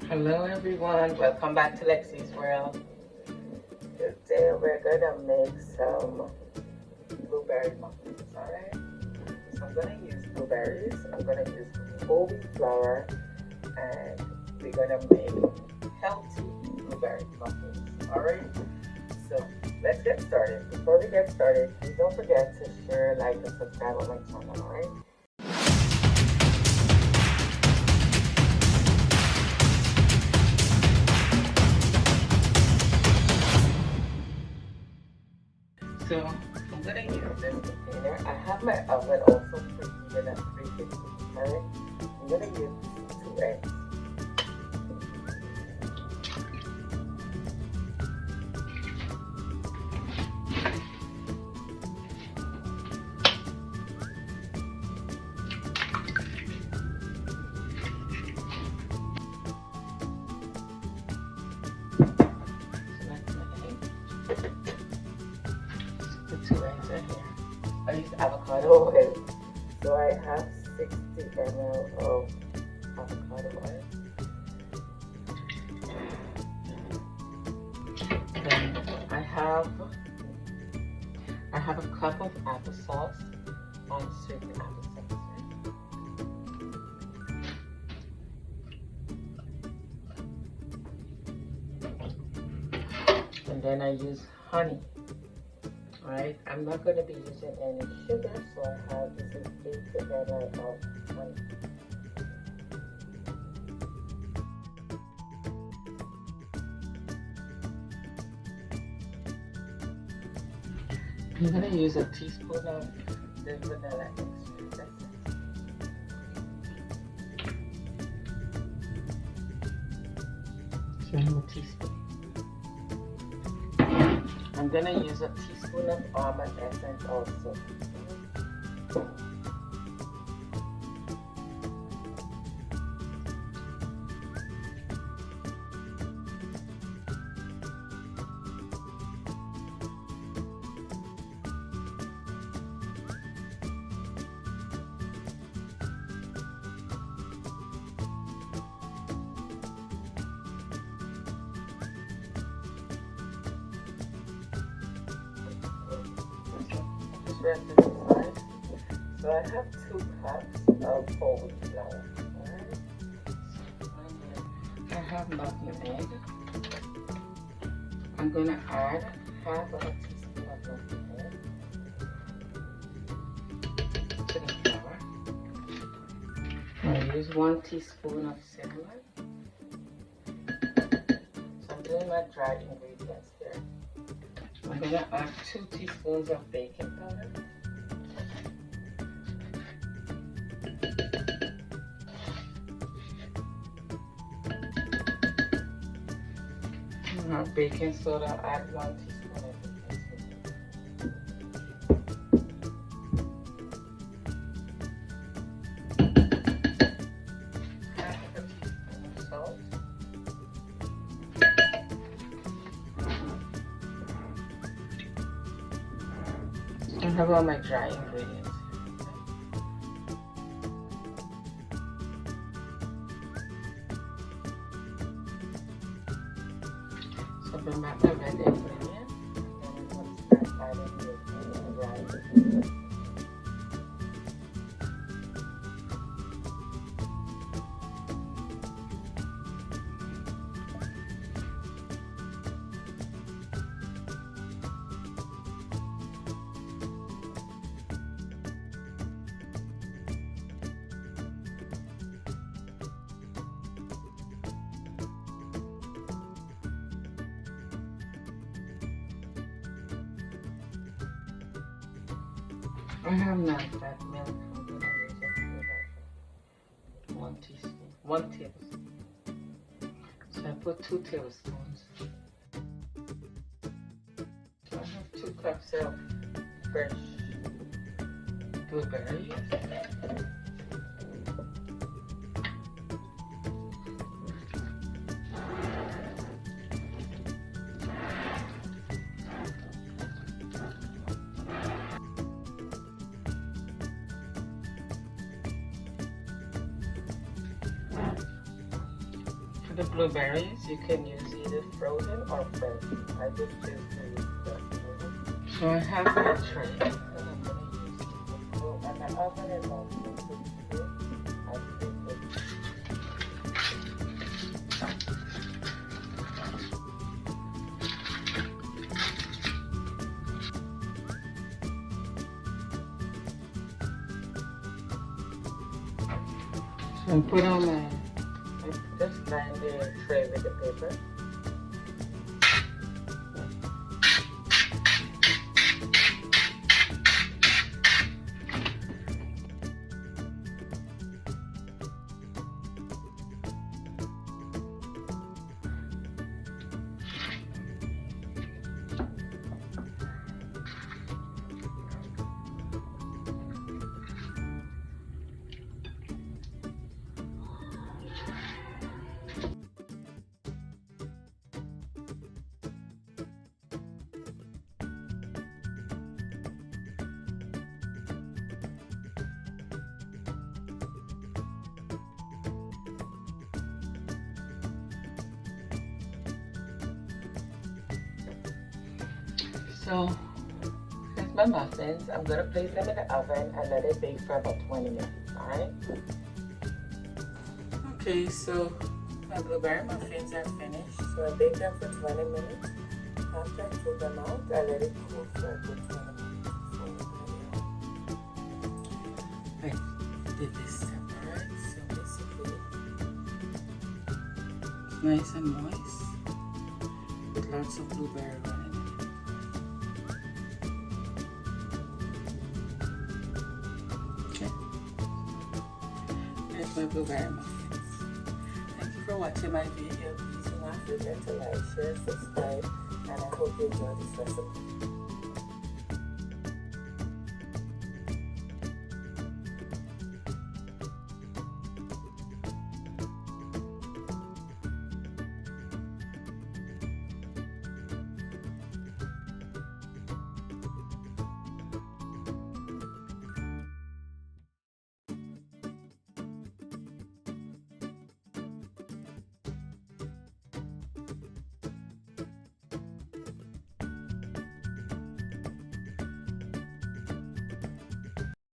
Hello everyone, welcome back to LEXI'S world. Today we're gonna make some blueberry muffins, alright? So I'm gonna use blueberries, I'm gonna use whole wheat flour, and we're gonna make healthy blueberry muffins, alright? So let's get started. Before we get started, please don't forget to share, like, and subscribe on my channel, alright? So I'm gonna use this container. I have my oven also preheated at 350. Alright? I'm gonna use 2 eggs. So that's my egg. The 2 eggs are here. I use avocado oil. So I have 60 ml of avocado oil. Then I have a cup of applesauce, unsweet applesauce. And then I use honey. Alright, I'm not going to be using any sugar, so I have this 80 ml of honey. I'm going to use a teaspoon of the vanilla extract. That's it. 1 teaspoon. I'm going to use a teaspoon of almond essence also. So I have 2 cups of whole wheat flour. Alright. I have nutmeg. I'm gonna add half of a teaspoon of nutmeg to the flour. I use 1 teaspoon of cinnamon. So I'm doing my dry ingredients here. I'm gonna add 2 teaspoons of baking powder. Baking soda, add 1 teaspoon of baking soda. Half a teaspoon of salt. I have all my dry ingredients. So bring back my red ingredient, and then I'm going to start adding the dry ingredients. I have not that milk. I'm going to use it for 1 teaspoon, 1 tablespoon. So I put 2 tablespoons. So I have 2 cups of fresh blueberries. the blueberries, you can use either frozen or fresh. I just choose to use fresh. So I have my tray that I'm going to use. So, and my oven is also cooked too. I preheat it. So I put on my, just line the tray with the paper. So here's my muffins. I'm gonna place them in the oven and let it bake for about 20 minutes, alright? Okay, so my blueberry muffins are finished. So I bake them for 20 minutes. After I pull them out, I let it cool for a good 20 minutes. I did this separate, so basically it's nice and moist with lots of blueberry running. My blueberry muffins. Thank you for watching my video. Please do not forget to like, share, subscribe, and I hope you enjoy this recipe.